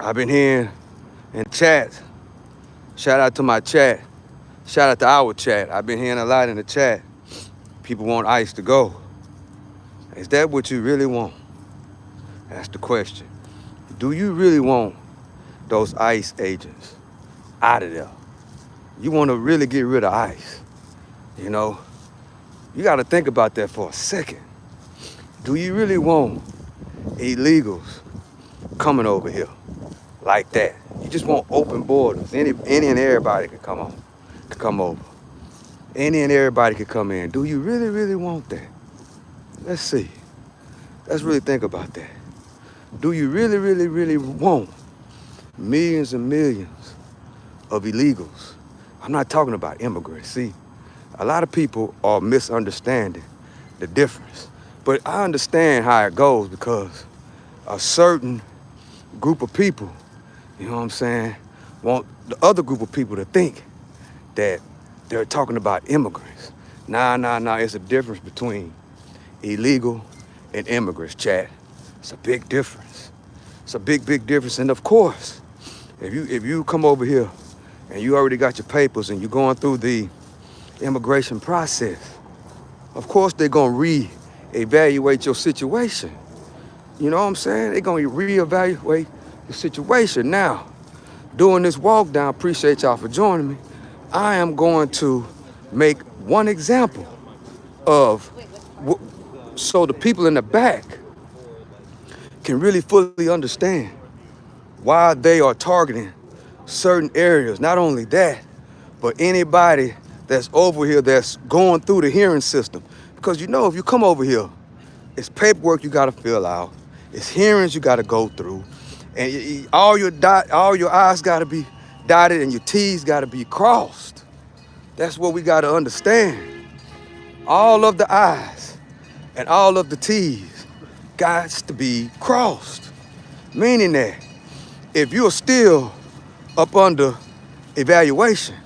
I've been hearing in chat, shout out to my chat, shout out to our chat. I've been hearing a lot in the chat. People want ICE to go. Is that what you really want? That's the question. Do you really want those ICE agents out of there? You want to really get rid of ICE? You know, you got to think about that for a second. Do you really want illegals coming over here like that? You just want open borders. Any and everybody can come over. Any and everybody can come in. Do you really, really want that? Let's see. Let's really think about that. Do you really, really, really want millions and millions of illegals? I'm not talking about immigrants. See, a lot of people are misunderstanding the difference. But I understand how it goes because a certain group of people, you know what I'm saying, want the other group of people to think that they're talking about immigrants. Nah, it's a difference between illegal and immigrants, chat. It's a big difference. It's a big difference. And of course, if you come over here and you already got your papers and you're going through the immigration process, of course they're gonna re-evaluate your situation. You know what I'm saying? They're gonna re-evaluate your situation. Now, doing this walk down, appreciate y'all for joining me. I am going to make one example of, so the people in the back can really fully understand why they are targeting certain areas. Not only that, but anybody that's over here that's going through the hearing system. Because you know, if you come over here, it's paperwork you gotta fill out, it's hearings you gotta go through, and all your I's gotta be dotted and your T's gotta be crossed. That's what we gotta understand. All of the I's and all of the T's got to be crossed. Meaning that if you're still up under evaluation,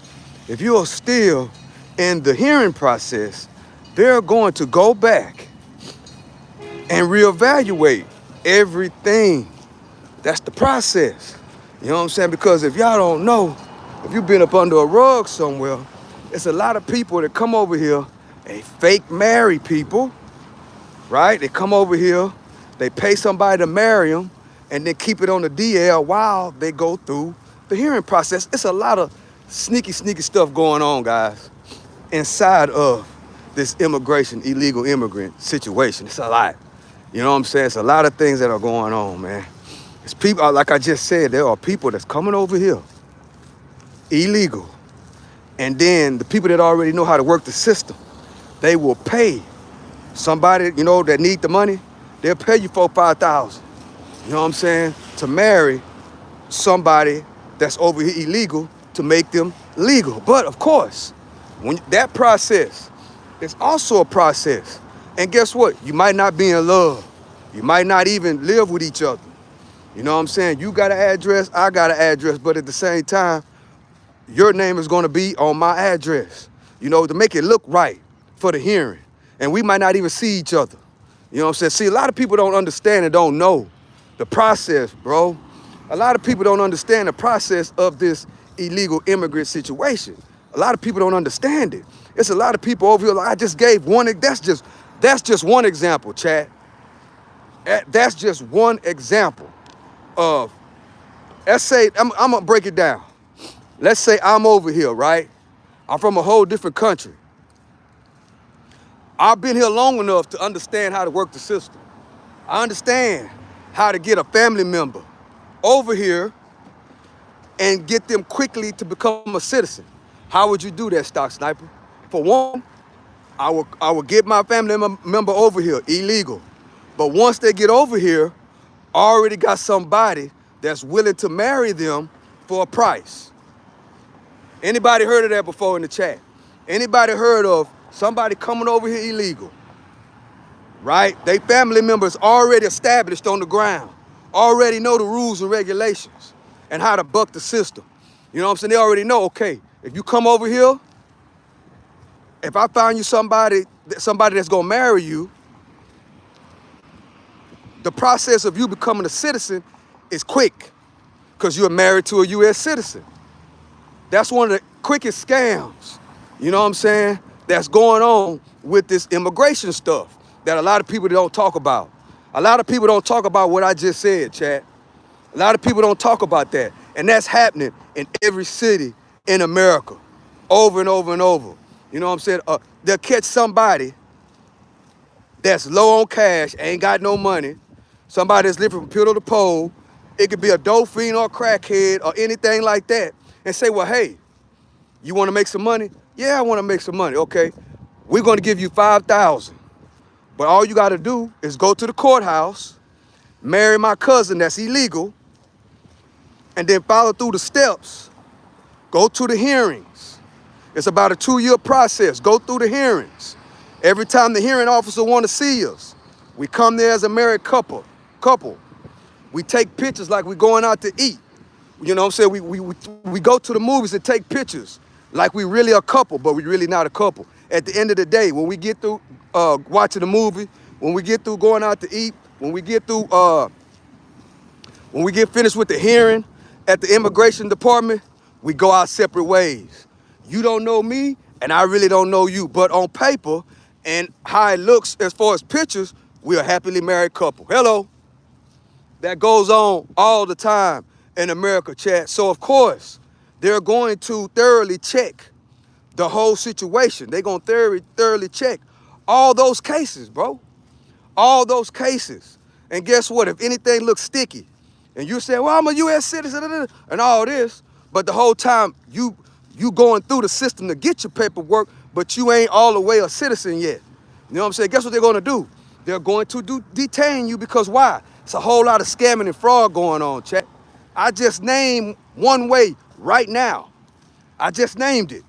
if you're still in the hearing process, they're going to go back and reevaluate everything. That's the process. You know what I'm saying? Because if y'all don't know, if you've been up under a rug somewhere, it's a lot of people that come over here, they fake marry people, right? They come over here, they pay somebody to marry them, and then keep it on the DL while they go through the hearing process. It's a lot of sneaky stuff going on, guys, inside of this illegal immigrant situation. It's a lot. You know what I'm saying? It's a lot of things that are going on, man. It's people, like I just said, there are people that's coming over here illegal. And then the people that already know how to work the system, they will pay somebody, you know, that need the money. They'll pay you $4,000, 5,000. You know what I'm saying? To marry somebody that's over here illegal to make them legal. But of course, when that process is also a process. And guess what? You might not be in love. You might not even live with each other. You know what I'm saying? You got an address, I got an address, but at the same time, your name is gonna be on my address, you know, to make it look right for the hearing. And we might not even see each other. You know what I'm saying? See, a lot of people don't understand and don't know the process, bro. A lot of people don't understand the process of this illegal immigrant situation. A lot of people don't understand it. It's a lot of people over here, like I just gave one, that's just one example, chat. That's just one example of, let's say, I'm gonna break it down. Let's say I'm over here, right? I'm from a whole different country. I've been here long enough to understand how to work the system. I understand how to get a family member over here and get them quickly to become a citizen. How would you do that, Stock Sniper? For one, I would get my family member over here, illegal. But once they get over here, I already got somebody that's willing to marry them for a price. Anybody heard of that before in the chat? Anybody heard of somebody coming over here illegal, right? They family members already established on the ground, already know the rules and regulations and how to buck the system. You know what I'm saying? They already know, okay, if you come over here, if I find you somebody that's gonna marry you, the process of you becoming a citizen is quick. because you're married to a U.S. citizen. That's one of the quickest scams, you know what I'm saying, that's going on with this immigration stuff that a lot of people don't talk about. A lot of people don't talk about what I just said, chat. A lot of people don't talk about that. And that's happening in every city in America, over and over and over. You know what I'm saying? They'll catch somebody that's low on cash, ain't got no money, somebody that's living from pillar to pole. It could be a dope fiend or a crackhead or anything like that, and say, well, hey, you want to make some money? Yeah, I want to make some money. Okay, we're going to give you $5,000. But all you got to do is go to the courthouse, marry my cousin that's illegal, and then follow through the steps. Go to the hearings. It's about a 2-year process. Go through the hearings. Every time the hearing officer want to see us, we come there as a married couple. We take pictures like we're going out to eat. You know what I'm saying? We go to the movies and take pictures like we really a couple, but we really not a couple. At the end of the day, when we get through watching the movie, when we get through going out to eat, when we get finished with the hearing at the immigration department, we go our separate ways. You don't know me, and I really don't know you. But on paper and how it looks as far as pictures, we're a happily married couple. Hello. That goes on all the time in America, chat. So, of course, they're going to thoroughly check the whole situation. They're going to thoroughly check all those cases, bro. All those cases. And guess what? If anything looks sticky, and you say, well, I'm a U.S. citizen, and all this, but the whole time you going through the system to get your paperwork, but you ain't all the way a citizen yet. You know what I'm saying? Guess what they're going to do? They're going to detain you because why? It's a whole lot of scamming and fraud going on, chat. I just named one way right now. I just named it.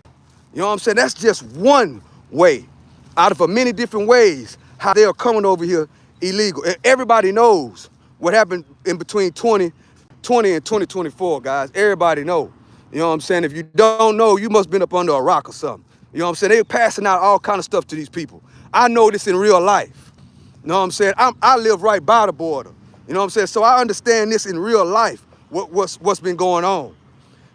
You know what I'm saying? That's just one way out of many different ways how they are coming over here illegal. And everybody knows what happened in between 2020 and 2024, guys. Everybody know. You know what I'm saying? If you don't know, you must have been up under a rock or something. You know what I'm saying? They're passing out all kind of stuff to these people. I know this in real life. You know what I'm saying? I live right by the border. You know what I'm saying? So I understand this in real life, what's been going on.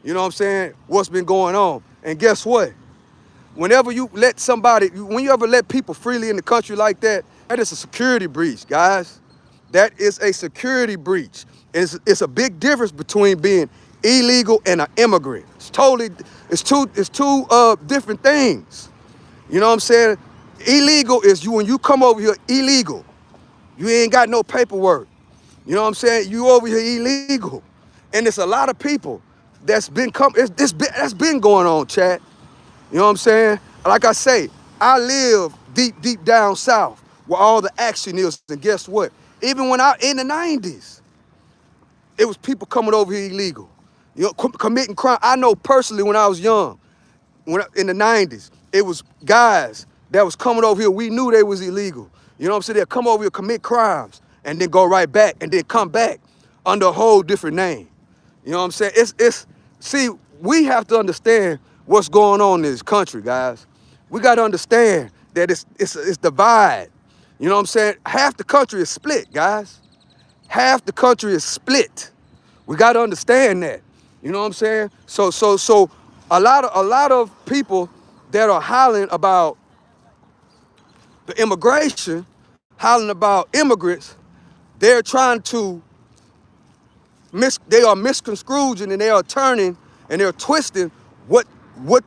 You know what I'm saying? What's been going on. And guess what? Whenever you let when you ever let people freely in the country like that, that is a security breach, guys. That is a security breach. It's a big difference between being illegal and an immigrant. It's two different things. You know what I'm saying? Illegal is when you come over here illegal. You ain't got no paperwork. You know what I'm saying? You over here illegal. And it's a lot of people that's been going on, chat. You know what I'm saying? Like I say, I live deep down south where all the action is. And guess what? Even when in the 90s, it was people coming over here illegal, you know, committing crime. I know personally when I was young, in the 90s, it was guys that was coming over here. We knew they was illegal. You know what I'm saying? They'll come over here, commit crimes, and then go right back, and then come back under a whole different name. You know what I'm saying? See, we have to understand what's going on in this country, guys. We got to understand that it's divide. You know what I'm saying? Half the country is split, guys. Half the country is split. We got to understand that. You know what I'm saying? So a lot of people that are hollering about the immigration, hollering about immigrants, they're trying to they are misconstruing and they are turning and they're twisting what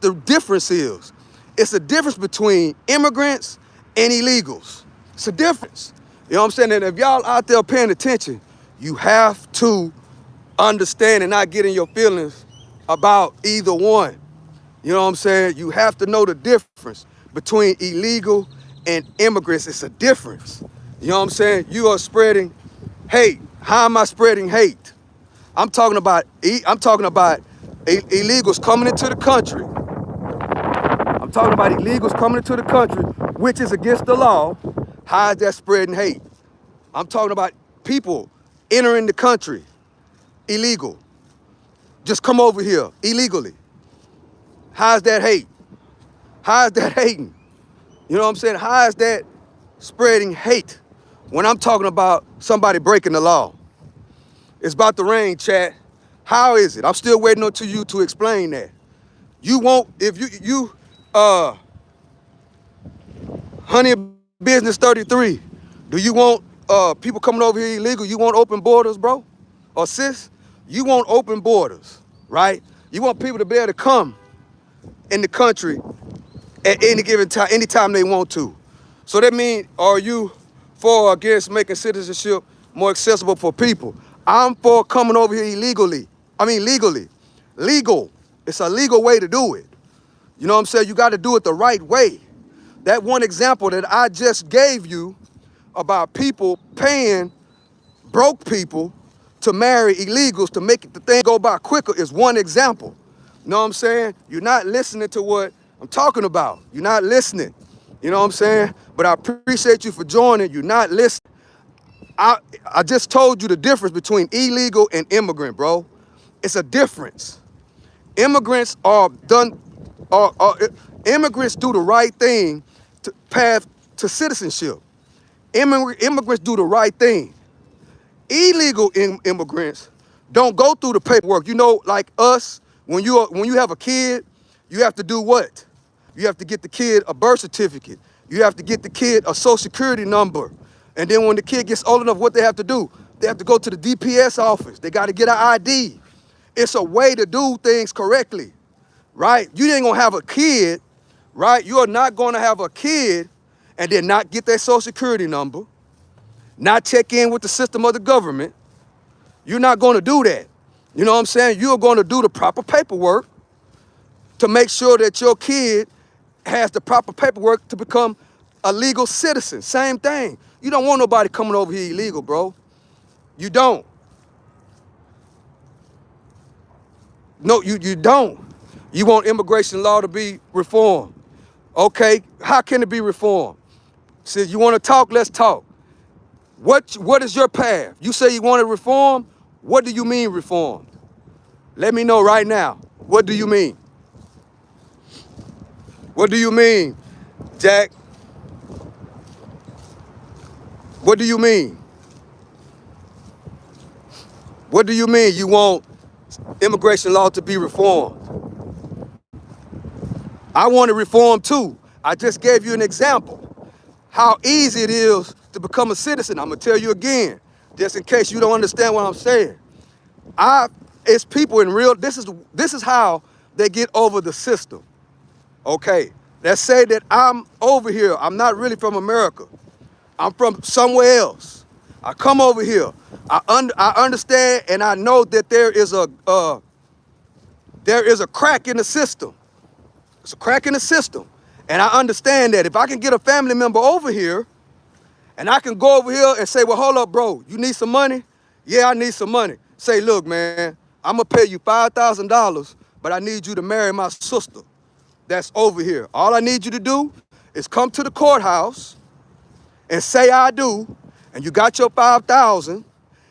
the difference is. It's a difference between immigrants and illegals. It's a difference. You know what I'm saying? And if y'all out there paying attention, you have to understand and not get in your feelings about either one. You know what I'm saying? You have to know the difference between illegal and immigrants. It's a difference. You know what I'm saying? You are spreading hate. How am I spreading hate? I'm talking about illegals coming into the country. I'm talking about illegals coming into the country, which is against the law. How is that spreading hate? I'm talking about people entering the country illegal. Just come over here illegally. How is that hate? How is that hating? You know what I'm saying? How is that spreading hate when I'm talking about somebody breaking the law? It's about to rain, chat. How is it? I'm still waiting until you to explain that. You won't, if Honey Business 33, do you want people coming over here illegal? You want open borders, bro? Or sis? You want open borders, right? You want people to be able to come in the country at any given time, anytime they want to. So that means, are you for or against making citizenship more accessible for people? I'm for coming over here illegally. I mean legally. Legal. It's a legal way to do it. You know what I'm saying? You got to do it the right way. That one example that I just gave you about people paying broke people to marry illegals to make the thing go by quicker is one example. You know what I'm saying? You're not listening to what I'm talking about. You're not listening. You know what I'm saying? But I appreciate you for joining. You're not listening. I just told you the difference between illegal and immigrant, bro. It's a difference. Immigrants immigrants do the right thing to path to citizenship. Immigrants do the right thing. Illegal immigrants don't go through the paperwork. You know, like us, when you have a kid, you have to do what? You have to get the kid a birth certificate. You have to get the kid a social security number. And then when the kid gets old enough, what they have to do? They have to go to the DPS office. They got to get an ID. It's a way to do things correctly, right? You ain't gonna have a kid, right? You are not gonna have a kid and then not get their social security number, not check in with the system of the government. You're not gonna do that. You know what I'm saying? You're gonna do the proper paperwork to make sure that your kid has the proper paperwork to become a legal citizen. Same thing. You don't want nobody coming over here illegal, bro. You don't. No, you don't. You want immigration law to be reformed. Okay, how can it be reformed? Says you want to talk, let's talk. What is your path? You say you want to reform? What do you mean reformed? Let me know right now. What do you mean? What do you mean, Jack? What do you mean? What do you mean you want immigration law to be reformed? I want to reform too. I just gave you an example. How easy it is to become a citizen. I'm gonna tell you again, just in case you don't understand what I'm saying. It's people in real, this is how they get over the system. Okay, let's say that I'm over here. I'm not really from America. I'm from somewhere else. I come over here. I understand and I know that there is a crack in the system. It's a crack in the system. And I understand that if I can get a family member over here and I can go over here and say, well, hold up, bro, you need some money? Yeah, I need some money. Say, look, man, I'm gonna pay you $5,000, but I need you to marry my sister that's over here. All I need you to do is come to the courthouse and say I do, and you got your 5,000,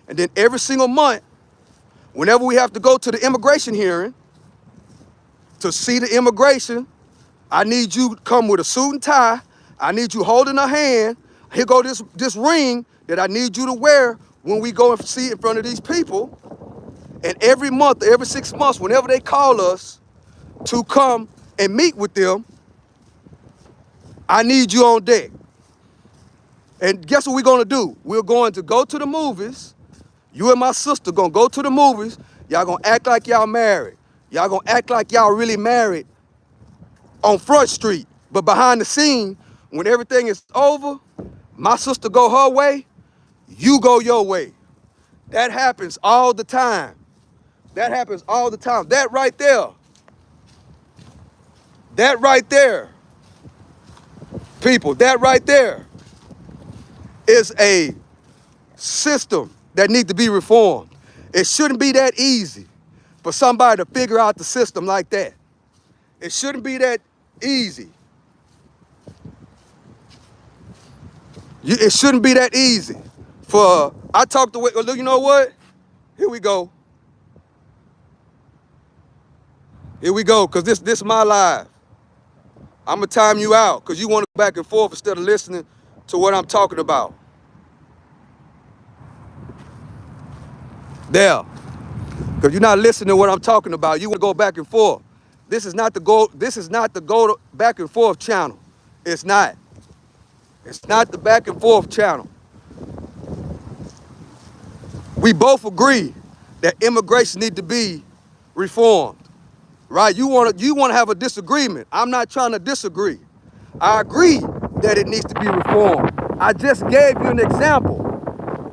and then every single month, whenever we have to go to the immigration hearing to see the immigration, I need you to come with a suit and tie. I need you holding a hand. Here go this ring that I need you to wear when we go and see in front of these people. And every month, every 6 months, whenever they call us to come and meet with them, I need you on deck. And guess what we're gonna do? We're going to go to the movies. You and my sister gonna go to the movies. Y'all gonna act like y'all married. Y'all gonna act like y'all really married on Front Street. But behind the scene, when everything is over, my sister go her way, you go your way. That happens all the time. That happens all the time. That right there, people, that right there is a system that needs to be reformed. It shouldn't be that easy for somebody to figure out the system like that. It shouldn't be that easy. It shouldn't be that easy. I talked to, you know what? Here we go. Here we go, because this is my live. I'm going to time you out because you want to go back and forth instead of listening to what I'm talking about. There. Because you're not listening to what I'm talking about. You want to go back and forth. This is not the go back and forth channel. It's not. It's not the back and forth channel. We both agree that immigration need to be reformed, right? You want to have a disagreement. I'm not trying to disagree. I agree that it needs to be reformed. I just gave you an example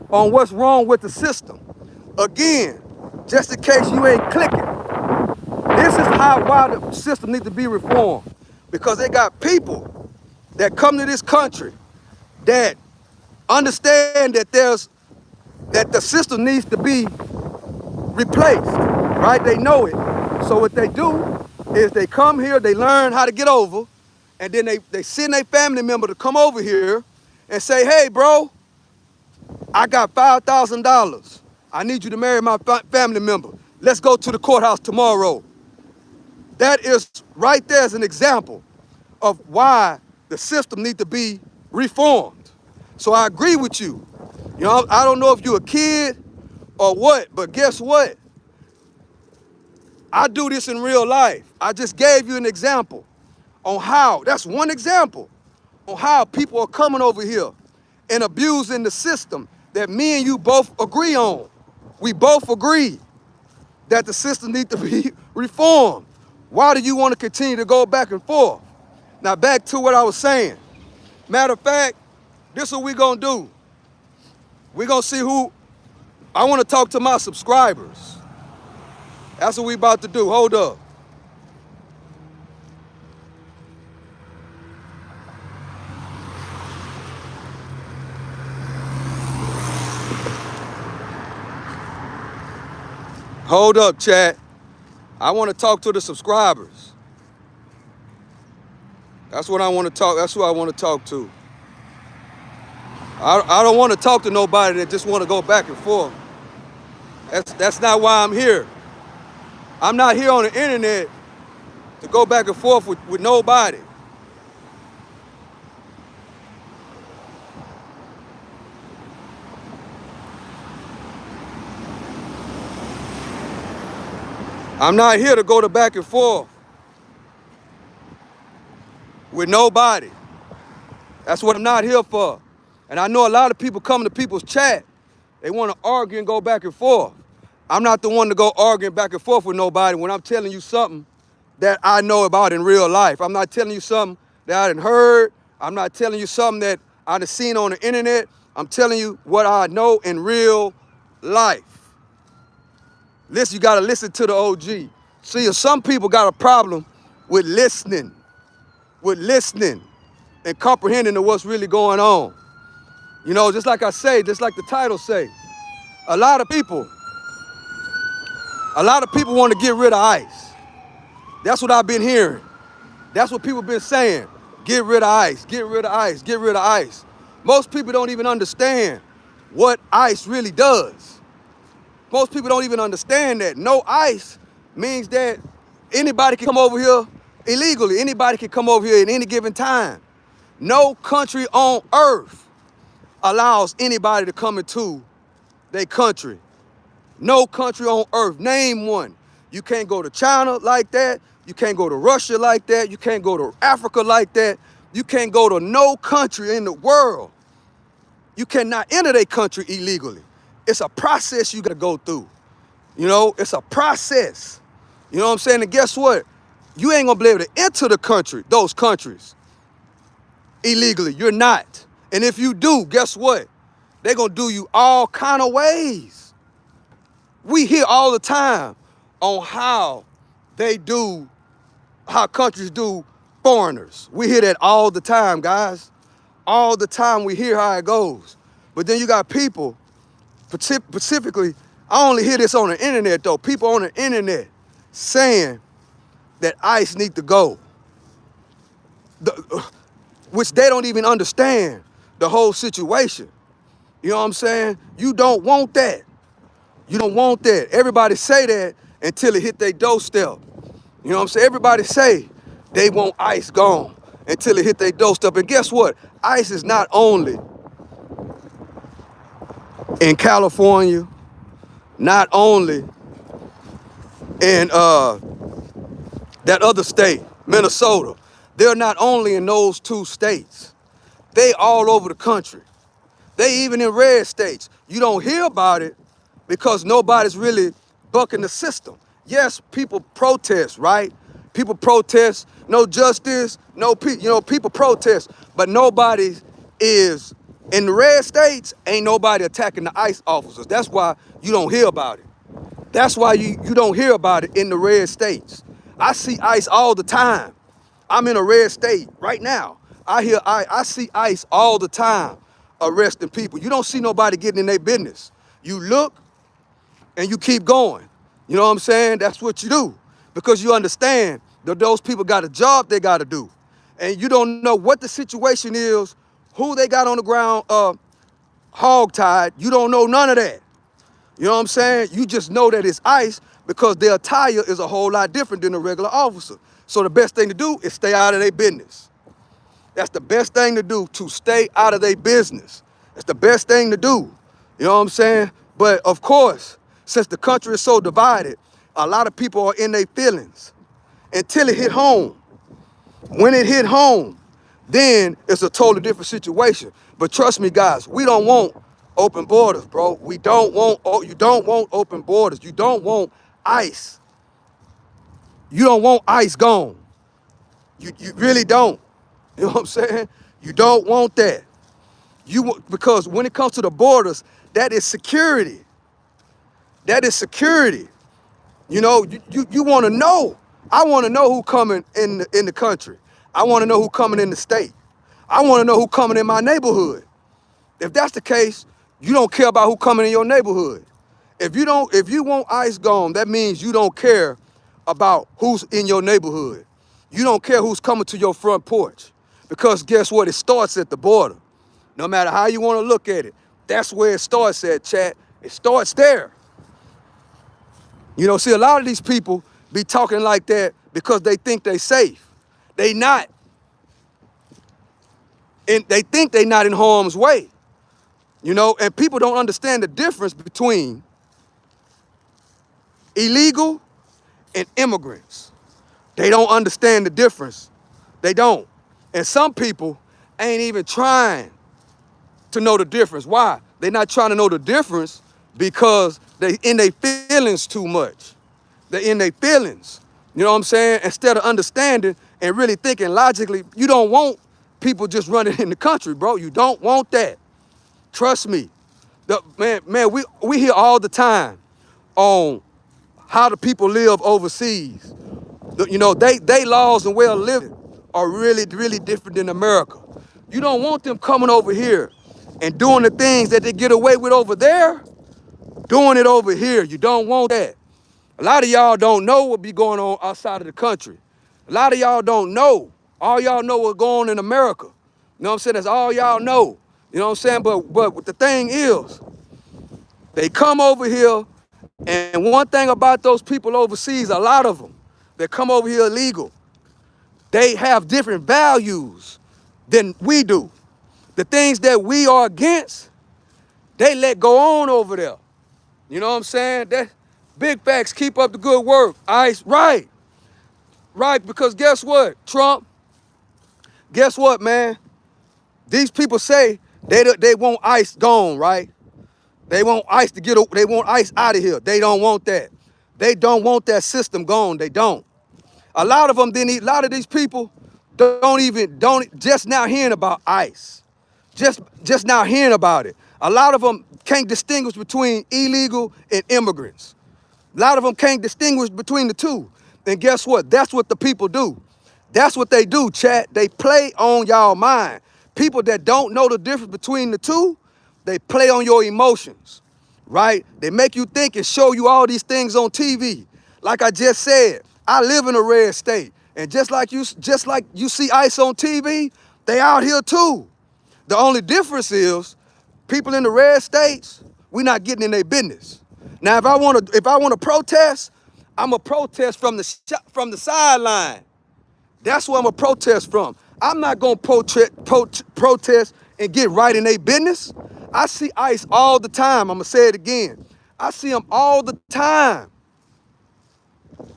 on what's wrong with the system. Again, just in case you ain't clicking, this is why the system needs to be reformed. Because they got people that come to this country that understand that the system needs to be replaced, right? They know it. So what they do is they come here, they learn how to get over, and then they send a family member to come over here and say, hey, bro, I got $5,000. I need you to marry my family member. Let's go to the courthouse tomorrow. That is right there as an example of why the system needs to be reformed. So I agree with you. You know, I don't know if you're a kid or what, but guess what? I do this in real life. I just gave you an example on how, that's one example, on how people are coming over here and abusing the system that me and you both agree on. We both agree that the system needs to be reformed. Why do you want to continue to go back and forth? Now back to what I was saying. Matter of fact, this is what we're gonna do. We're gonna see who, I wanna talk to my subscribers. That's what we about to do, hold up. Hold up, chat. I wanna talk to the subscribers. That's what I wanna talk, that's who I wanna talk to. I don't wanna talk to nobody that just wanna go back and forth. That's not why I'm here. I'm not here on the internet to go back and forth with nobody. I'm not here to go to back and forth with nobody. That's what I'm not here for. And I know a lot of people come to people's chat, they want to argue and go back and forth. I'm not the one to go arguing back and forth with nobody when I'm telling you something that I know about in real life. I'm not telling you something that I done heard. I'm not telling you something that I done seen on the internet. I'm telling you what I know in real life. Listen, you gotta listen to the OG. See, some people got a problem with listening and comprehending to what's really going on. You know, just like I say, just like the title say, a lot of people want to get rid of ICE. That's what I've been hearing. That's what people been saying. Get rid of ICE, get rid of ICE, get rid of ICE. Most people don't even understand what ICE really does. Most people don't even understand that. No ICE means that anybody can come over here illegally. Anybody can come over here at any given time. No country on earth allows anybody to come into their country. No country on earth. Name one. You can't go to China like that. You can't go to Russia like that. You can't go to Africa like that. You can't go to no country in the world. You cannot enter their country illegally. It's a process you gotta go through. You know, it's a process. You know what I'm saying? And guess what? You ain't gonna be able to enter the country, those countries, illegally. You're not. And if you do, guess what? They're gonna do you all kind of ways. We hear all the time on how countries do foreigners. We hear that all the time, guys. All the time we hear how it goes. But then you got people, specifically, I only hear this on the internet though, people on the internet saying that ICE need to go. Which they don't even understand the whole situation. You know what I'm saying? You don't want that. You don't want that. Everybody say that until it hit their doorstep. You know what I'm saying? Everybody say they want ICE gone until it hit their doorstep. And guess what? ICE is not only in California, not only and that other state, Minnesota. They're not only in those two states, they all over the country. They even in red states. You don't hear about it because nobody's really bucking the system. Yes, people protest, right? People protest, no justice, no people protest, but nobody is in the red states. Ain't nobody attacking the ICE officers. That's why you don't hear about it. That's why you don't hear about it in the red states. I see ICE all the time. I'm in a red state right now. I see ICE all the time arresting people. You don't see nobody getting in their business. You look and you keep going. You know what I'm saying? That's what you do because you understand that those people got a job they got to do. And you don't know what the situation is, who they got on the ground hog-tied. You don't know none of that. You know what I'm saying? You just know that it's ICE because their attire is a whole lot different than a regular officer. So the best thing to do is stay out of their business. That's the best thing to do, to stay out of their business. That's the best thing to do. You know what I'm saying? But of course, since the country is so divided, a lot of people are in their feelings until it hit home. When it hit home, then it's a totally different situation. But trust me, guys, we don't want open borders, bro. You don't want open borders. You don't want ICE. You don't want ICE gone. You really don't. You know what I'm saying? You don't want that. Because when it comes to the borders, that is security. That is security. You know, you want to know. I want to know who coming in the country. I want to know who coming in the state. I want to know who coming in my neighborhood. If that's the case, you don't care about who coming in your neighborhood. If you want ICE gone, that means you don't care about who's in your neighborhood. You don't care who's coming to your front porch. Because guess what? It starts at the border. No matter how you want to look at it, that's where it starts at, chat. It starts there. You know, see, a lot of these people be talking like that because they think they safe. They not. And they think they not in harm's way. You know, and people don't understand the difference between illegal and immigrants. They don't understand the difference. They don't. And some people ain't even trying to know the difference. Why? They're not trying to know the difference because they in their feelings too much. They're in their feelings. You know what I'm saying? Instead of understanding and really thinking logically, you don't want people just running in the country, bro. You don't want that. Trust me. We hear all the time on how the people live overseas. You know, they laws and way of living are really, really different than America. You don't want them coming over here and doing the things that they get away with over there, doing it over here. You don't want that. A lot of y'all don't know what be going on outside of the country. A lot of y'all don't know. All y'all know what's going on in America. You know what I'm saying? That's all y'all know. You know what I'm saying? But the thing is, they come over here, and one thing about those people overseas, a lot of them that come over here illegal, they have different values than we do. The things that we are against, they let go on over there. You know what I'm saying? That big facts, keep up the good work. ICE, right. Right, because guess what, Trump? Guess what, man? These people say they want ICE gone, right? They want ICE to they want ICE out of here. They don't want that. They don't want that system gone. They don't. A lot of them didn't. A lot of these people don't just now hearing about ICE. Just now hearing about it. A lot of them can't distinguish between illegal and immigrants. A lot of them can't distinguish between the two. And guess what? That's what the people do. That's what they do, chat. They play on y'all mind. People that don't know the difference between the two, they play on your emotions, right? They make you think and show you all these things on TV. Like I just said, I live in a red state. And just like you see ICE on TV, they out here too. The only difference is people in the red states, we not getting in their business. Now, if I want to protest, I'm a protest from the sideline. That's where I'm a protest from. I'm not gonna protest and get right in their business. I see ICE all the time. I'm gonna say it again. I see them all the time.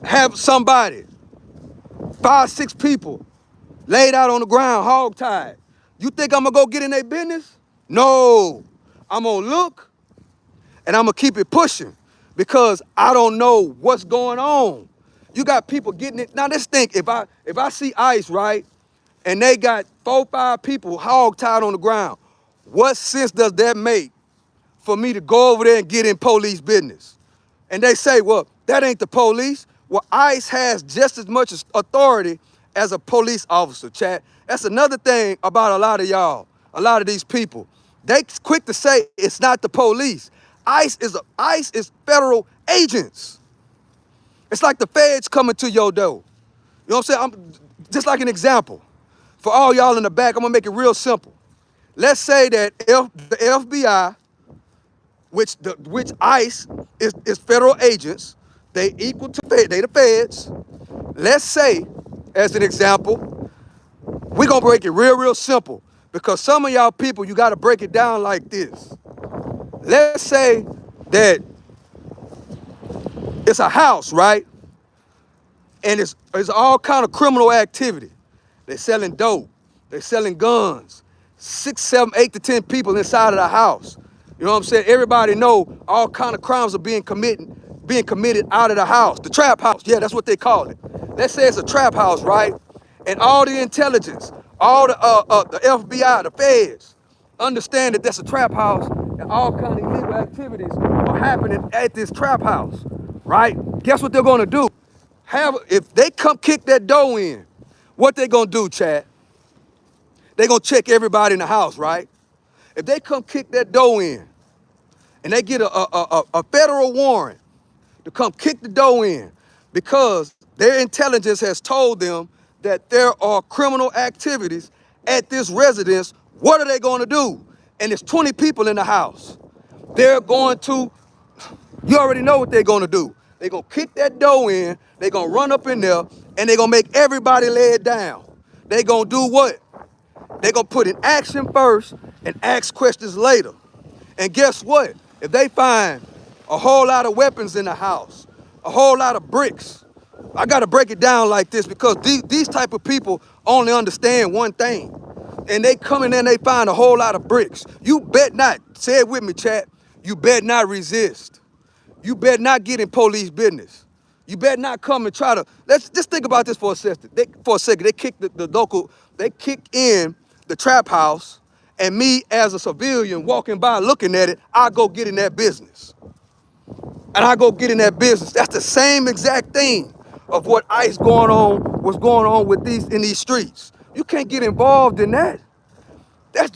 have somebody, 5, 6 people, laid out on the ground, hog-tied. You think I'm gonna go get in their business? No. I'm gonna look and I'm gonna keep it pushing because I don't know what's going on. You got people getting it. Now let's think, if I see ICE, right, and they got 4, 5 people hog-tied on the ground, what sense does that make for me to go over there and get in police business? And they say, well, that ain't the police. Well, ICE has just as much authority as a police officer, chat. That's another thing about a lot of y'all, a lot of these people. They quick to say it's not the police. ICE is federal agents. It's like the feds coming to your door. You know what I'm saying? Just like an example. For all y'all in the back, I'm gonna make it real simple. Let's say that the FBI, which ICE is federal agents, they equal to they the feds. Let's say, as an example, we're gonna break it real simple because some of y'all people, you gotta break it down like this. Let's say that it's a house, right? And it's all kind of criminal activity. They're selling dope, they're selling guns, 6, 7, 8 to 10 people inside of the house. You know what I'm saying? Everybody know all kind of crimes are being committed out of the house. The trap house, yeah, that's what they call it. Let's say it's a trap house, right? And all the intelligence, all the FBI, the feds, understand that that's a trap house and all kind of illegal activities are happening at this trap house, right? Guess what they're gonna do? If they come kick that door in, what they gonna do, Chad? They gonna check everybody in the house, right? If they come kick that door in and they get a federal warrant to come kick the door in because their intelligence has told them that there are criminal activities at this residence, what are they gonna do? And there's 20 people in the house. They're going to, you already know what they're gonna do. They're gonna kick that door in, they're gonna run up in there, and they're gonna make everybody lay it down. They're gonna do what? They're gonna put in action first and ask questions later. And guess what? If they find a whole lot of weapons in the house, a whole lot of bricks, I gotta break it down like this because these type of people only understand one thing. And they come in there and they find a whole lot of bricks. You bet not, say it with me, chat, you bet not resist. You better not get in police business. You better not come and try to, let's just think about this for a second. They kick they kick in the trap house, and me as a civilian walking by looking at it, I go get in that business. And I go get in that business. That's the same exact thing of what what's going on with in these streets. You can't get involved in that. That's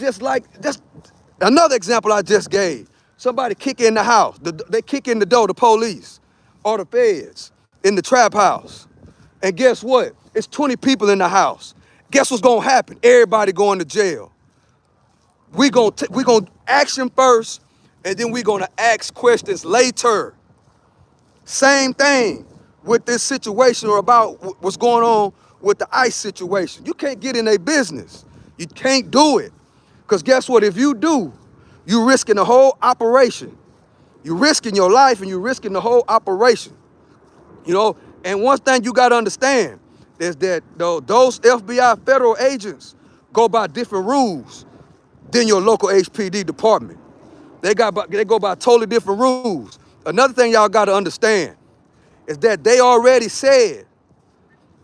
another example I just gave. Somebody kick in the house, they kick in the door, the police or the feds in the trap house. And guess what? It's 20 people in the house. Guess what's gonna happen? Everybody going to jail. We gonna action first, and then we gonna ask questions later. Same thing with this situation or about what's going on with the ICE situation. You can't get in their business. You can't do it. Because guess what? If you do, you're risking the whole operation. You're risking your life and you're risking the whole operation. You know, and one thing you got to understand is that those FBI federal agents go by different rules than your local HPD department. They go by totally different rules. Another thing y'all got to understand is that they already said,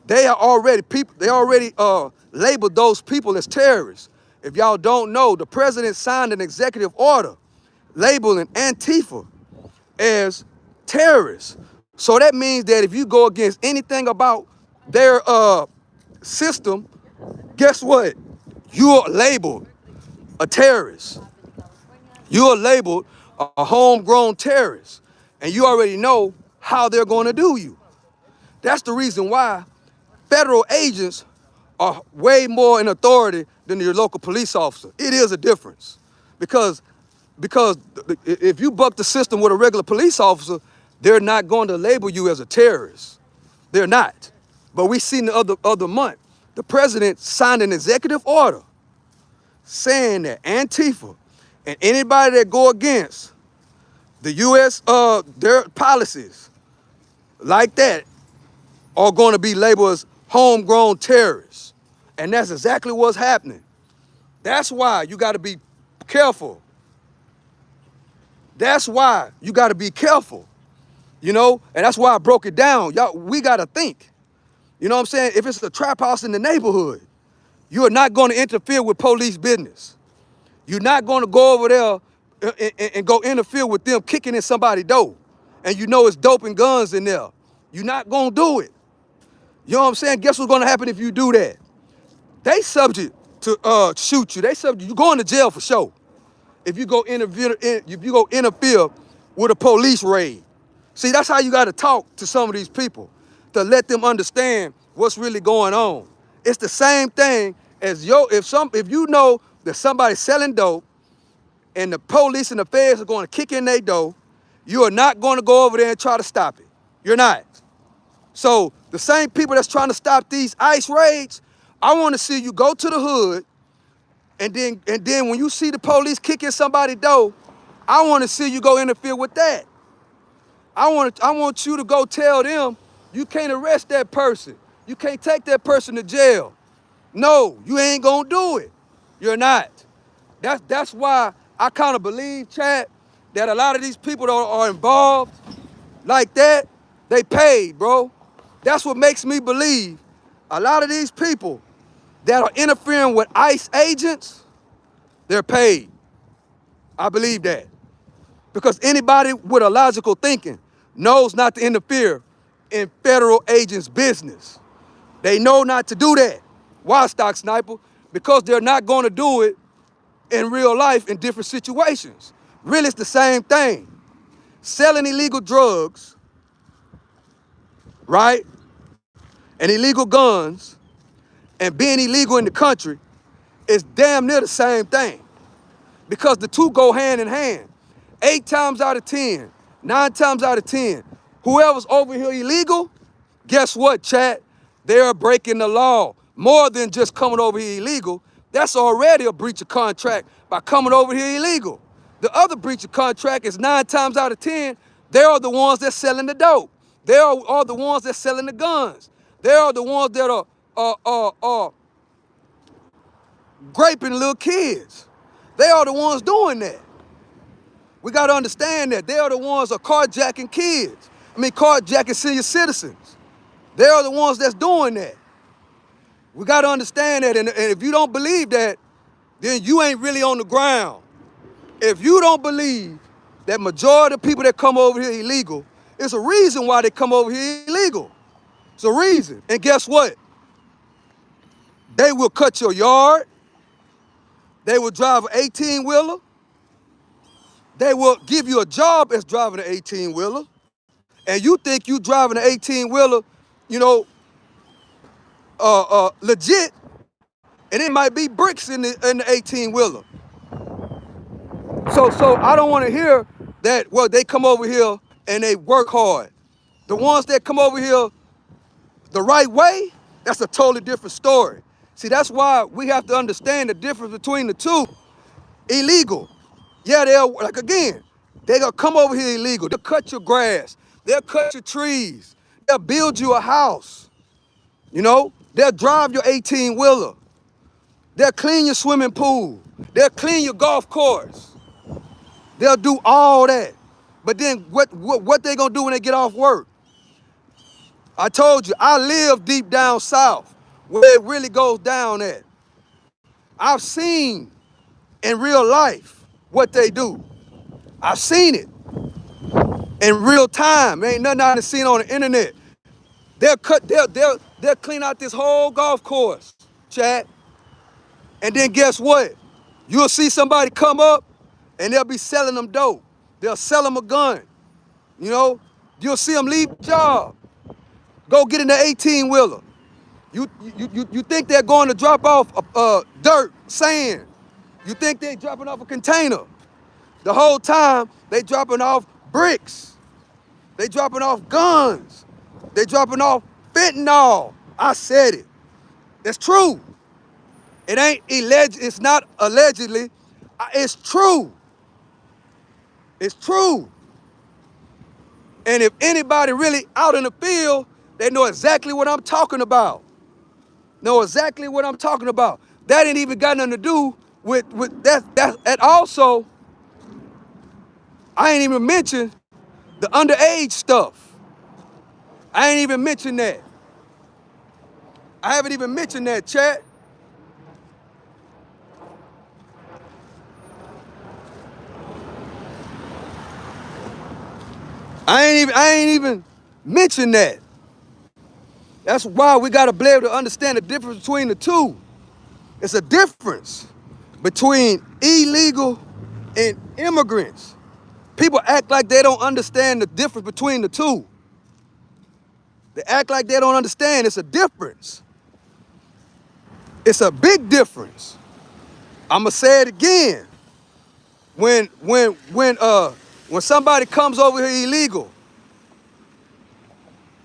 they already labeled those people as terrorists. If y'all don't know, the president signed an executive order labeling Antifa as terrorists. So that means that if you go against anything about their system, guess what? You're labeled a terrorist. You're labeled a homegrown terrorist. And you already know how they're going to do you. That's the reason why federal agents are way more in authority than your local police officer. It is a difference. Because if you buck the system with a regular police officer, they're not going to label you as a terrorist. They're not. But we seen the other month, the president signed an executive order saying that Antifa and anybody that go against the U.S. Their policies like that, are going to be labeled as homegrown terrorists. And that's exactly what's happening. That's why you got to be careful. That's why you got to be careful, you know? And that's why I broke it down. Y'all, we got to think. You know what I'm saying? If it's a trap house in the neighborhood, you are not going to interfere with police business. You're not going to go over there and go interfere with them kicking in somebody's door. And you know it's dope and guns in there. You're not going to do it. You know what I'm saying? Guess what's going to happen if you do that? They subject to shoot you. They subject, you going to jail for sure. If you go interfere with a police raid. See, that's how you got to talk to some of these people to let them understand what's really going on. It's the same thing as if you know that somebody's selling dope and the police and the feds are going to kick in their door, you are not going to go over there and try to stop it. You're not. So the same people that's trying to stop these ICE raids, I want to see you go to the hood, and then when you see the police kicking somebody's door, I want to see you go interfere with that. I want you to go tell them you can't arrest that person. You can't take that person to jail. No, you ain't gonna do it. You're not. That's why I kind of believe, Chad, that a lot of these people that are involved like that, they paid, bro. That's what makes me believe a lot of these people that are interfering with ICE agents, they're paid. I believe that. Because anybody with a logical thinking knows not to interfere in federal agents' business. They know not to do that. Why, Stock Sniper? Because they're not going to do it in real life in different situations. Really, it's the same thing. Selling illegal drugs, right? And illegal guns, and being illegal in the country is damn near the same thing. Because the two go hand in hand. 8 times out of 10, 9 times out of 10, whoever's over here illegal, guess what, chat? They're breaking the law. More than just coming over here illegal. That's already a breach of contract by coming over here illegal. The other breach of contract is 9 times out of 10, they are the ones that's selling the dope. They are the ones that's selling the guns. They are the ones that are raping little kids. They are the ones doing that. We got to understand that they are the ones that are carjacking kids. Carjacking senior citizens. They are the ones that's doing that. We got to understand that, and if you don't believe that, then you ain't really on the ground. If you don't believe that majority of people that come over here illegal, it's a reason why they come over here illegal. It's a reason. And guess what? They will cut your yard. They will drive an 18-wheeler. They will give you a job as driving an 18-wheeler. And you think you driving an 18-wheeler, legit, and it might be bricks in the 18-wheeler. So I don't want to hear that, well, they come over here and they work hard. The ones that come over here the right way, that's a totally different story. See, that's why we have to understand the difference between the two. Illegal. Yeah, they'll come over here illegal. They'll cut your grass. They'll cut your trees. They'll build you a house. They'll drive your 18-wheeler. They'll clean your swimming pool. They'll clean your golf course. They'll do all that. But then what they gonna do when they get off work? I told you, I live deep down south where it really goes down at. I've seen in real life what they do. I've seen it in real time. Ain't nothing I've seen on the internet. They'll clean out this whole golf course, chat. And then guess what? You'll see somebody come up and they'll be selling them dope. They'll sell them a gun. You'll see them leave the job. Go get in the 18-wheeler. You think they're going to drop off dirt, sand. You think they're dropping off a container. The whole time, they dropping off bricks. They dropping off guns. They dropping off fentanyl. I said it. That's true. It ain't it's not allegedly. It's true. It's true. And if anybody really out in the field, They know exactly what I'm talking about. Know exactly what I'm talking about. That ain't even got nothing to do with that. And also, I ain't even mentioned the underage stuff. I ain't even mentioned that. I haven't even mentioned that, chat. I ain't even mentioned that. That's why we gotta be able to understand the difference between the two. It's a difference between illegal and immigrants. People act like they don't understand the difference between the two. They act like they don't understand. It's a difference. It's a big difference. I'ma say it again. When somebody comes over here illegal,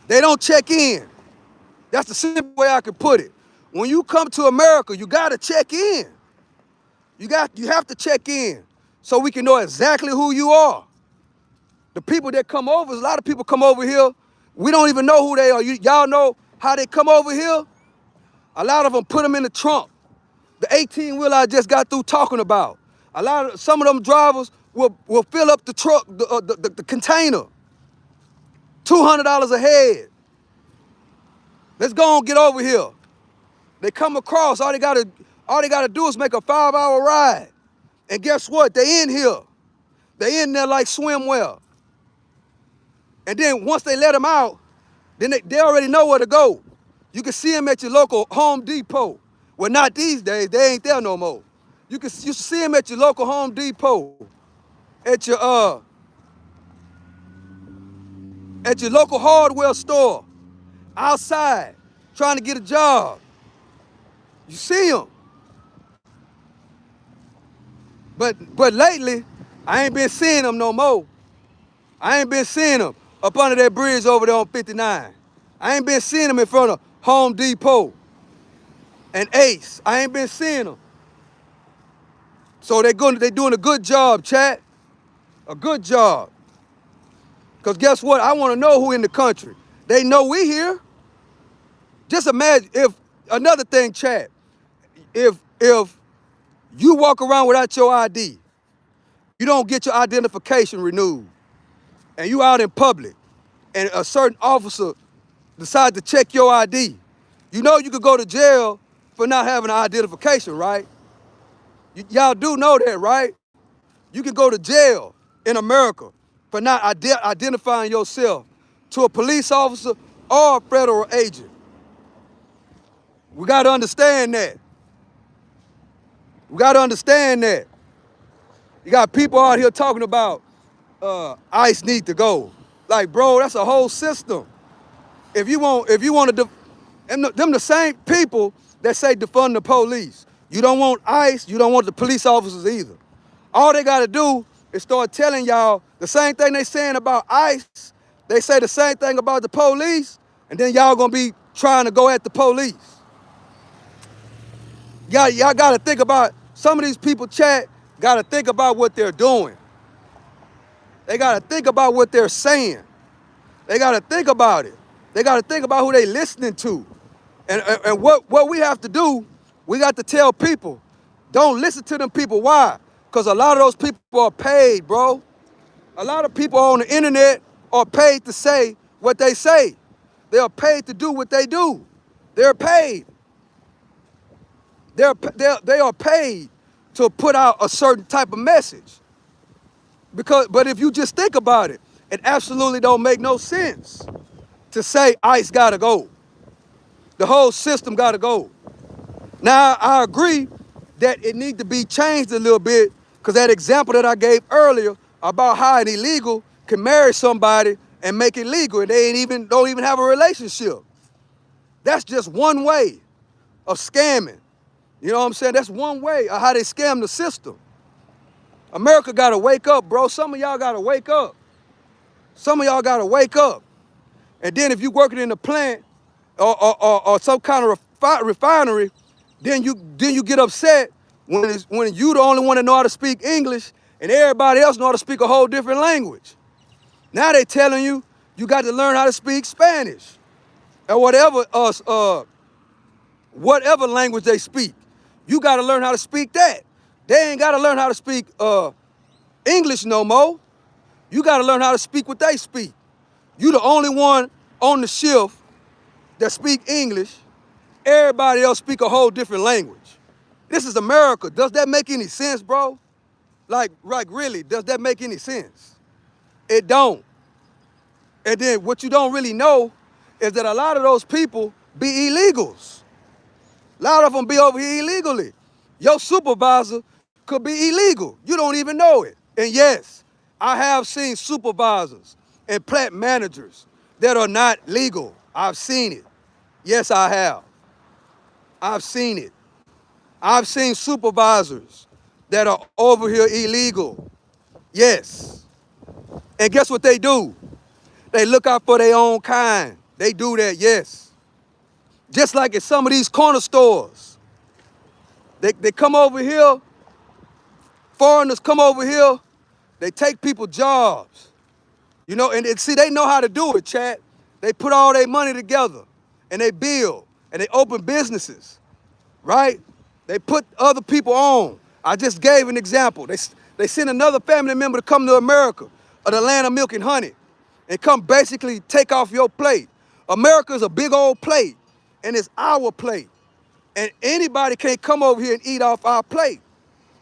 they don't check in. That's the simple way I could put it. When you come to America, you gotta check in. You have to check in so we can know exactly who you are. The people that come over, a lot of people come over here, we don't even know who they are. Y'all know how they come over here? A lot of them put them in the trunk. The 18-wheeler I just got through talking about. Some of them drivers will fill up the truck, the container. $200 a head. Let's go and get over here. They come across, all they gotta do is make a 5-hour ride. And guess what? They in here. They in there like swimwear. And then once they let them out, then they already know where to go. You can see them at your local Home Depot. Well, not these days. They ain't there no more. You see them at your local Home Depot, at your local hardware store, outside, trying to get a job. You see them. But lately, I ain't been seeing them no more. I ain't been seeing them up under that bridge over there on 59. I ain't been seeing them in front of Home Depot and Ace. I ain't been seeing them. So they doing a good job, chat. A good job. Because guess what? I want to know who in the country. They know we here. Just imagine if, another thing, chat, if you walk around without your ID, you don't get your identification renewed, and you out in public, and a certain officer decides to check your ID, you know you could go to jail for not having an identification, right? Y'all do know that, right? You can go to jail in America for not identifying yourself to a police officer or a federal agent. We got to understand that. We got to understand that. You got people out here talking about ICE need to go. Like, bro, that's a whole system. If you want to, them the same people that say defund the police. You don't want ICE, you don't want the police officers either. All they got to do is start telling y'all the same thing they saying about ICE. They say the same thing about the police, and then y'all gonna be trying to go at the police. Y'all got to think about, some of these people, chat, got to think about what they're doing. They got to think about what they're saying. They got to think about it. They got to think about who they listening to. And what we have to do, we got to tell people, don't listen to them people. Why? Because a lot of those people are paid, bro. A lot of people on the internet are paid to say what they say. They are paid to do what they do. They're paid. They are paid to put out a certain type of message. But if you just think about it, it absolutely don't make no sense to say ICE gotta go. The whole system gotta go. Now, I agree that it need to be changed a little bit, because that example that I gave earlier about how an illegal can marry somebody and make it legal, and they don't even have a relationship. That's just one way of scamming. You know what I'm saying? That's one way of how they scam the system. America gotta wake up, bro. Some of y'all gotta wake up. Some of y'all gotta wake up. And then if you working in a plant or some kind of refinery, then you get upset when you the only one that know how to speak English and everybody else know how to speak a whole different language. Now they telling you got to learn how to speak Spanish. and whatever language they speak. You got to learn how to speak that. They ain't got to learn how to speak English no more. You got to learn how to speak what they speak. You the only one on the shift that speak English. Everybody else speak a whole different language. This is America. Does that make any sense, bro? Like really, does that make any sense? It don't. And then what you don't really know is that a lot of those people be illegals. A lot of them be over here illegally. Your supervisor could be illegal. You don't even know it. And yes, I have seen supervisors and plant managers that are not legal. I've seen it. Yes, I have. I've seen it. I've seen supervisors that are over here illegal. Yes. And guess what they do? They look out for their own kind. They do that, yes. Just like at some of these corner stores. They come over here, foreigners come over here, they take people jobs. You know, and see, they know how to do it, chat. They put all their money together, and they build, and they open businesses, right? They put other people on. I just gave an example. They send another family member to come to America, or the land of milk and honey, and come basically take off your plate. America's a big old plate, and it's our plate. And anybody can't come over here and eat off our plate.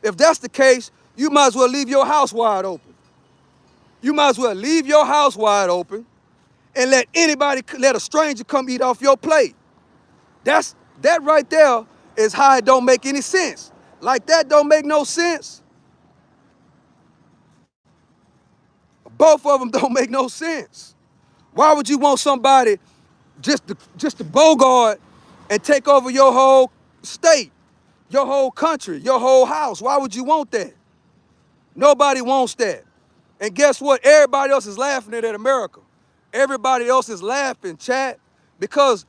If that's the case, you might as well leave your house wide open. You might as well leave your house wide open and let a stranger come eat off your plate. That right there is how it don't make any sense. Like that don't make no sense. Both of them don't make no sense. Why would you want somebody just to bogart and take over your whole state, your whole country, your whole house? Why would you want that? Nobody wants that. And guess what? Everybody else is laughing at America. Everybody else is laughing, chat, because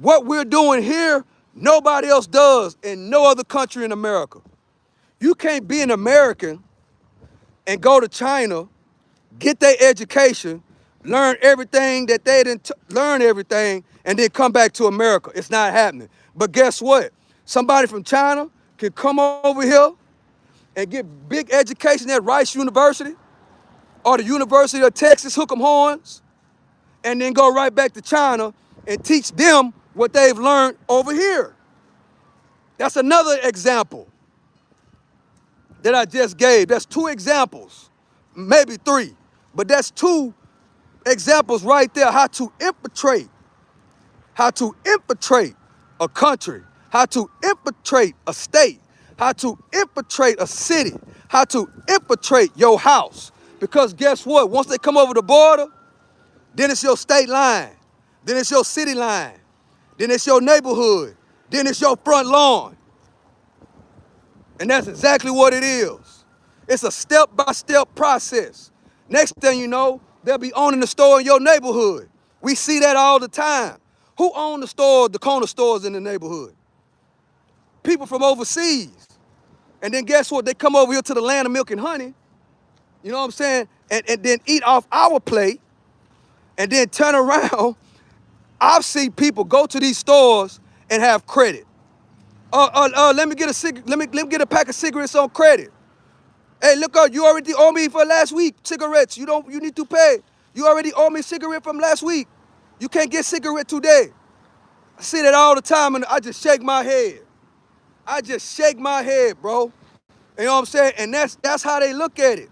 what we're doing here, nobody else does in no other country in America. You can't be an American and go to China, get their education, learn everything that they didn't learn everything, and then come back to America. It's not happening. But guess what? Somebody from China can come over here and get big education at Rice University or the University of Texas Hook'em Horns, and then go right back to China and teach them what they've learned over here. That's another example that I just gave. That's 2 examples, maybe 3, but that's 2 examples right there, how to infiltrate a country, how to infiltrate a state, how to infiltrate a city, how to infiltrate your house. Because guess what? Once they come over the border, then it's your state line, then it's your city line, then it's your neighborhood, then it's your front lawn. And that's exactly what it is. It's a step-by-step process. Next thing you know, they'll be owning the store in your neighborhood. We see that all the time. Who own the corner stores in the neighborhood? People from overseas. And then guess what? They come over here to the land of milk and honey, you know what I'm saying? And then eat off our plate and then turn around. I've seen people go to these stores and have credit. Let me get a pack of cigarettes on credit. Hey, look out, you already owe me for last week cigarettes. You need to pay. You already owe me cigarette from last week. You can't get cigarette today. I see that all the time and I just shake my head. I just shake my head, bro. You know what I'm saying? And that's how they look at it.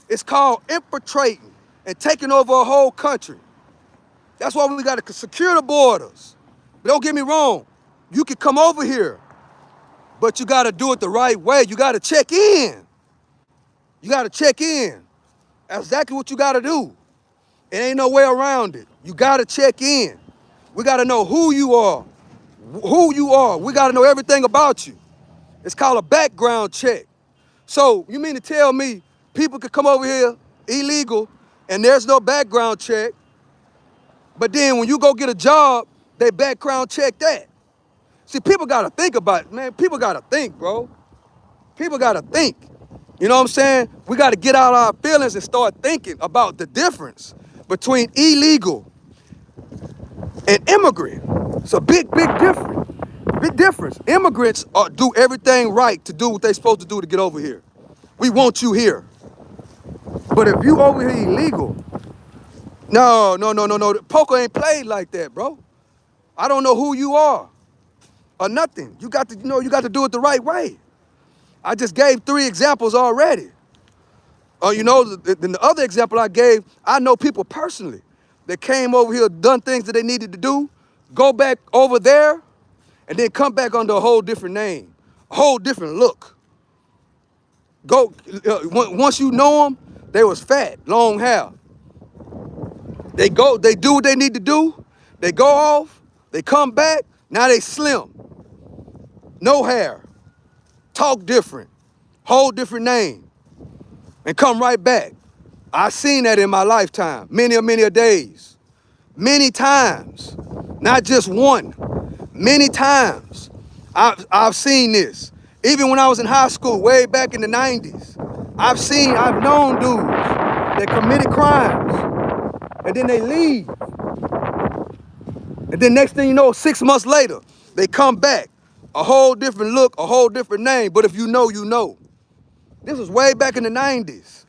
It's called infiltrating and taking over a whole country. That's why we got to secure the borders. But don't get me wrong. You can come over here, but you got to do it the right way. You got to check in. You got to check in. That's exactly what you got to do. It ain't no way around it. You got to check in. We got to know who you are. We got to know everything about you. It's called a background check. So you mean to tell me people could come over here illegal and there's no background check, but then when you go get a job, they background check that? See, people got to think about it, man. People got to think, bro. People got to think. You know what I'm saying? We got to get out our feelings and start thinking about the difference between illegal An immigrant, it's a big difference. Big difference. Immigrants do everything right to do what they're supposed to do to get over here. We want you here. But if you over here illegal, no. Poker ain't played like that, bro. I don't know who you are or nothing. You got to, you got to do it the right way. I just gave 3 examples already. The other example I gave, I know people personally that came over here, done things that they needed to do, go back over there, and then come back under a whole different name, a whole different look. Once you know them, they was fat, long hair. They do what they need to do, they go off, they come back, now they slim, no hair, talk different, whole different name, and come right back. I seen that in my lifetime, many a days, many times, not just one, many times. I've seen this. Even when I was in high school, way back in the 90s, I've known dudes that committed crimes, and then they leave. And then next thing you know, 6 months later, they come back, a whole different look, a whole different name. But if you know, you know. This was way back in the 90s.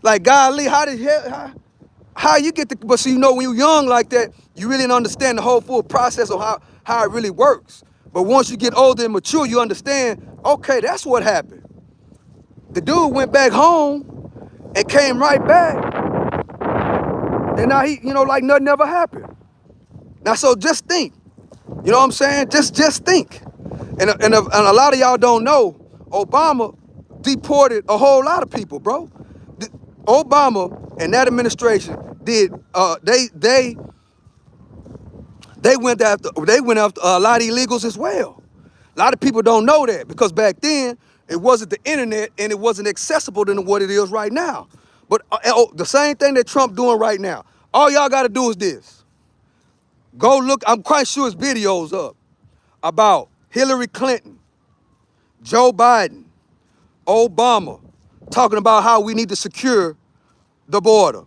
Like, golly, how you get the, but see, when you're young like that, you really don't understand the whole full process of how it really works. But once you get older and mature, you understand, okay, that's what happened. The dude went back home and came right back. And now he, like nothing ever happened. Now, so just think, you know what I'm saying? Just think. And a lot of y'all don't know, Obama deported a whole lot of people, bro. Obama and that administration did, they went after a lot of illegals as well. A lot of people don't know that because back then it wasn't the internet and it wasn't accessible than what it is right now. But the same thing that Trump doing right now, all y'all got to do is this. Go look, I'm quite sure his videos up about Hillary Clinton, Joe Biden, Obama, talking about how we need to secure the border.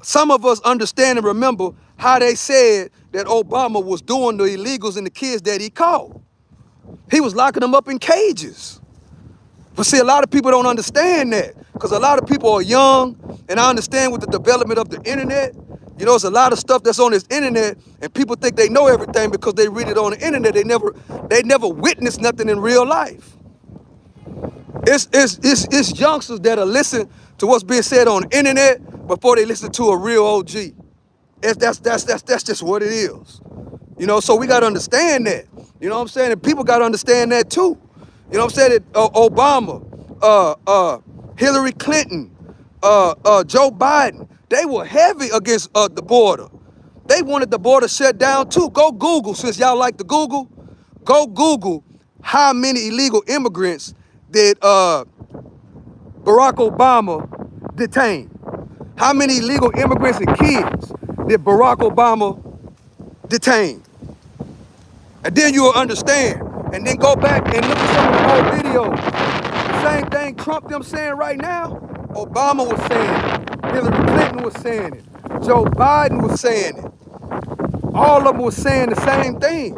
Some of us understand and remember how they said that Obama was doing the illegals and the kids that he caught. He was locking them up in cages. But see, a lot of people don't understand that because a lot of people are young, and I understand with the development of the internet, there's a lot of stuff that's on this internet and people think they know everything because they read it on the internet. They never witnessed nothing in real life. It's youngsters that'll listen to what's being said on the internet before they listen to a real OG. That's just what it is. So we gotta understand that. You know what I'm saying? And people gotta understand that too. You know what I'm saying? That Obama, Hillary Clinton, Joe Biden, they were heavy against the border. They wanted the border shut down too. Go Google, since y'all like to Google, go Google how many illegal immigrants did Barack Obama detain? How many illegal immigrants and kids did Barack Obama detain? And then you'll understand. And then go back and look at some of the old videos. The same thing Trump them saying right now, Obama was saying it. Hillary Clinton was saying it. Joe Biden was saying it. All of them was saying the same thing.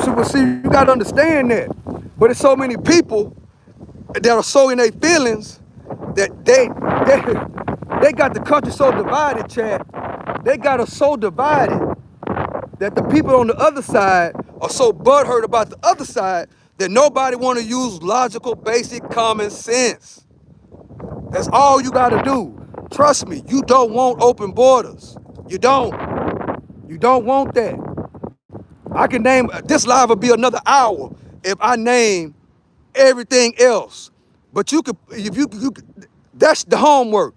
So see, you gotta understand that. But there's so many people that are so in their feelings that they got the country so divided, Chad. They got us so divided that the people on the other side are so butthurt about the other side that nobody want to use logical, basic common sense. That's all you got to do. Trust me, you don't want open borders. You don't. You don't want that. I can name, this live will be another hour if I name everything else. But you could, if you that's the homework.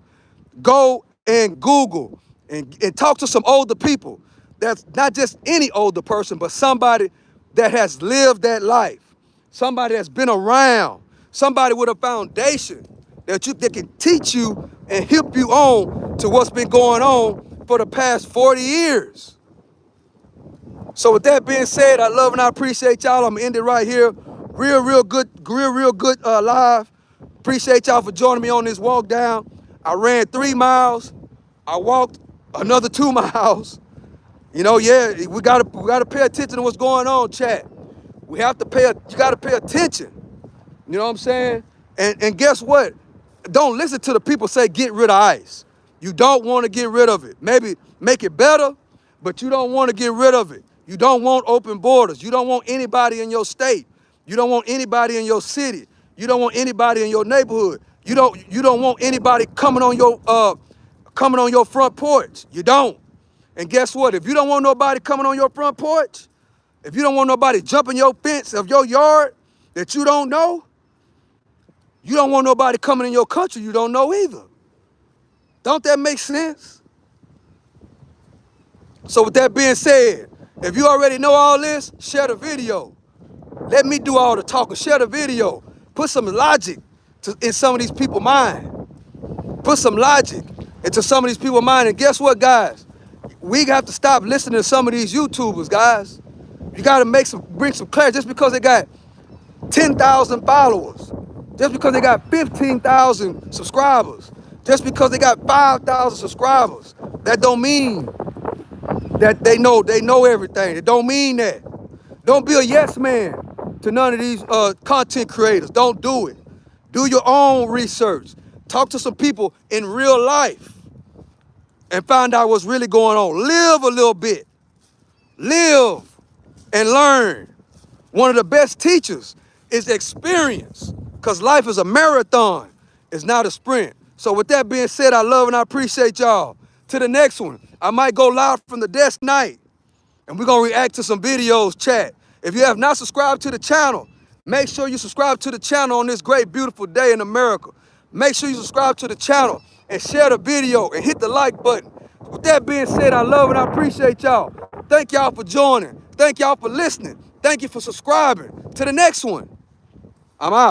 Go and Google and talk to some older people. That's not just any older person, but somebody that has lived that life. Somebody that's been around. Somebody with a foundation that can teach you and help you on to what's been going on for the past 40 years. So with that being said, I love and I appreciate y'all. I'm gonna end it right here. Real good live. Appreciate y'all for joining me on this walk down. I ran 3 miles. I walked another 2 miles. You know, yeah, we gotta pay attention to what's going on, chat. We have to you gotta pay attention. You know what I'm saying? And guess what? Don't listen to the people say get rid of ICE. You don't want to get rid of it. Maybe make it better, but you don't want to get rid of it. You don't want open borders. You don't want anybody in your state. You don't want anybody in your city. You don't want anybody in your neighborhood. You don't want anybody coming on your front porch. You don't. And guess what? If you don't want nobody coming on your front porch, if you don't want nobody jumping your fence of your yard that you don't know, you don't want nobody coming in your country you don't know either. Don't that make sense? So with that being said, if you already know all this, share the video. Let me do all the talking. Share the video. Put some logic in some of these people's mind. Put some logic into some of these people's mind. And guess what, guys? We have to stop listening to some of these YouTubers, guys. You got to bring some clarity. Just because they got 10,000 followers, just because they got 15,000 subscribers, just because they got 5,000 subscribers, that don't mean that they know everything. It don't mean that. Don't be a yes man to none of these content creators. Don't do it. Do your own research. Talk to some people in real life and find out what's really going on. Live a little bit. Live and learn. One of the best teachers is experience, because life is a marathon. It's not a sprint. So with that being said, I love and I appreciate y'all. To the next one, I might go live from the desk night, and we're going to react to some videos, chat. If you have not subscribed to the channel, make sure you subscribe to the channel on this great, beautiful day in America. Make sure you subscribe to the channel and share the video and hit the like button. With that being said, I love and I appreciate y'all. Thank y'all for joining. Thank y'all for listening. Thank you for subscribing. To the next one, I'm out.